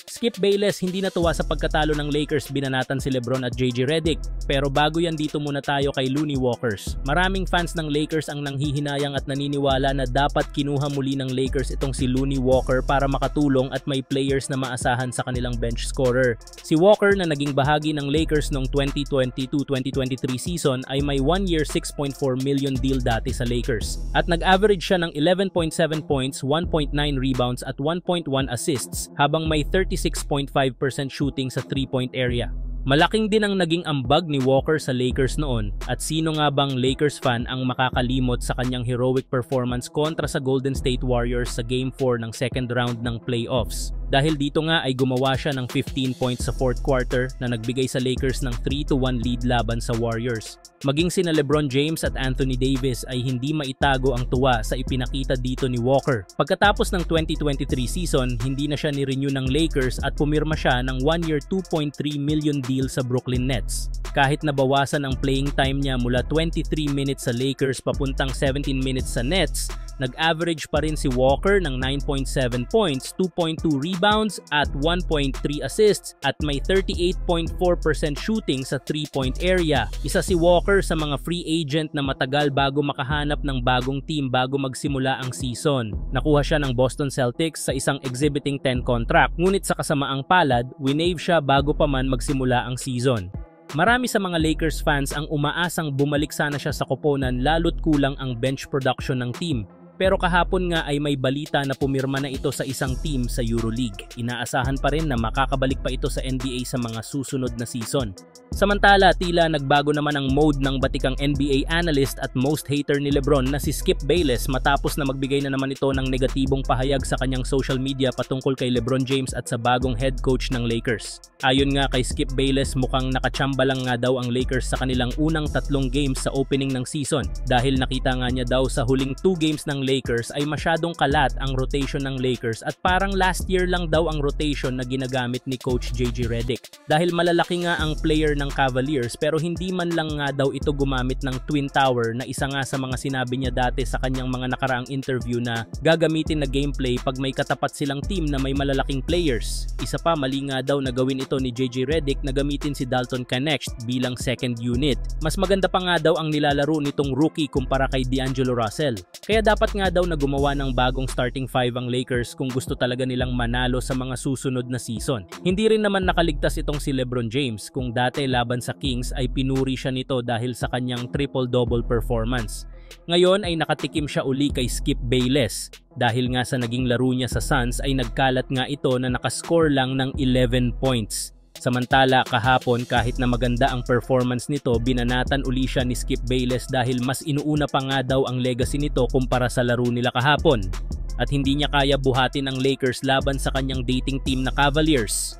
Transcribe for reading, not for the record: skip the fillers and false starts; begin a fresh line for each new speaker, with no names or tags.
Skip Bayless hindi natuwa sa pagkatalo ng Lakers, binanatan si LeBron at JJ Redick. Pero bago yan, dito muna tayo kay Looney Walkers. Maraming fans ng Lakers ang nanghihinayang at naniniwala na dapat kinuha muli ng Lakers itong si Looney Walker para makatulong at may players na maasahan sa kanilang bench scorer. Si Walker na naging bahagi ng Lakers noong 2022-2023 season ay may 1-year $6.4 million deal dati sa Lakers. At nag-average siya ng 11.7 points, 1.9 rebounds at 1.1 assists habang may 36.5% shooting sa 3-point area. Malaking din ang naging ambag ni Walker sa Lakers noon, at sino nga bang Lakers fan ang makakalimot sa kanyang heroic performance kontra sa Golden State Warriors sa Game 4 ng second round ng playoffs. Dahil dito nga ay gumawa siya ng 15 points sa fourth quarter na nagbigay sa Lakers ng 3-1 lead laban sa Warriors. Maging sina LeBron James at Anthony Davis ay hindi maitago ang tuwa sa ipinakita dito ni Walker. Pagkatapos ng 2023 season, hindi na siya ni-renew ng Lakers at pumirma siya ng 1-year $2.3 million deal sa Brooklyn Nets. Kahit nabawasan ang playing time niya mula 23 minutes sa Lakers papuntang 17 minutes sa Nets, nag-average pa rin si Walker ng 9.7 points, 2.2 rebounds at 1.3 assists at may 38.4% shooting sa 3-point area. Isa si Walker sa mga free agent na matagal bago makahanap ng bagong team bago magsimula ang season. Nakuha siya ng Boston Celtics sa isang Exhibiting 10 contract, ngunit sa kasamaang palad, winave siya bago pa man magsimula ang season. Marami sa mga Lakers fans ang umaasang bumalik sana siya sa koponan lalo't kulang ang bench production ng team. Pero kahapon nga ay may balita na pumirma na ito sa isang team sa EuroLeague. Inaasahan pa rin na makakabalik pa ito sa NBA sa mga susunod na season. Samantala, tila nagbago naman ang mode ng batikang NBA analyst at most hater ni LeBron na si Skip Bayless matapos na magbigay na naman ito ng negatibong pahayag sa kanyang social media patungkol kay LeBron James at sa bagong head coach ng Lakers. Ayon nga kay Skip Bayless, mukhang nakachamba lang nga daw ang Lakers sa kanilang unang 3 games sa opening ng season dahil nakita nga niya daw sa huling 2 games ng Lakers ay masyadong kalat ang rotation ng Lakers at parang last year lang daw ang rotation na ginagamit ni Coach JJ Redick. Dahil malalaki nga ang player ng Cavaliers pero hindi man lang nga daw ito gumamit ng Twin Tower na isa nga sa mga sinabi niya dati sa kanyang mga nakaraang interview na gagamitin na gameplay pag may katapat silang team na may malalaking players. Isa pa, mali nga daw na gawin ito ni JJ Redick na gamitin si Dalton Knecht bilang second unit. Mas maganda pa nga daw ang nilalaro nitong rookie kumpara kay D'Angelo Russell. Kaya dapat nga daw na gumawa ng bagong starting 5 ang Lakers kung gusto talaga nilang manalo sa mga susunod na season. Hindi rin naman nakaligtas itong si LeBron James kung dati laban sa Kings ay pinuri siya nito dahil sa kanyang triple-double performance. Ngayon ay nakatikim siya uli kay Skip Bayless dahil nga sa naging laro niya sa Suns ay nagkalat nga ito na nakascore lang ng 11 points. Samantala kahapon kahit na maganda ang performance nito, binanatan uli siya ni Skip Bayless dahil mas inuuna pa nga daw ang legacy nito kumpara sa laro nila kahapon. At hindi niya kaya buhatin ang Lakers laban sa kanyang dating team na Cavaliers.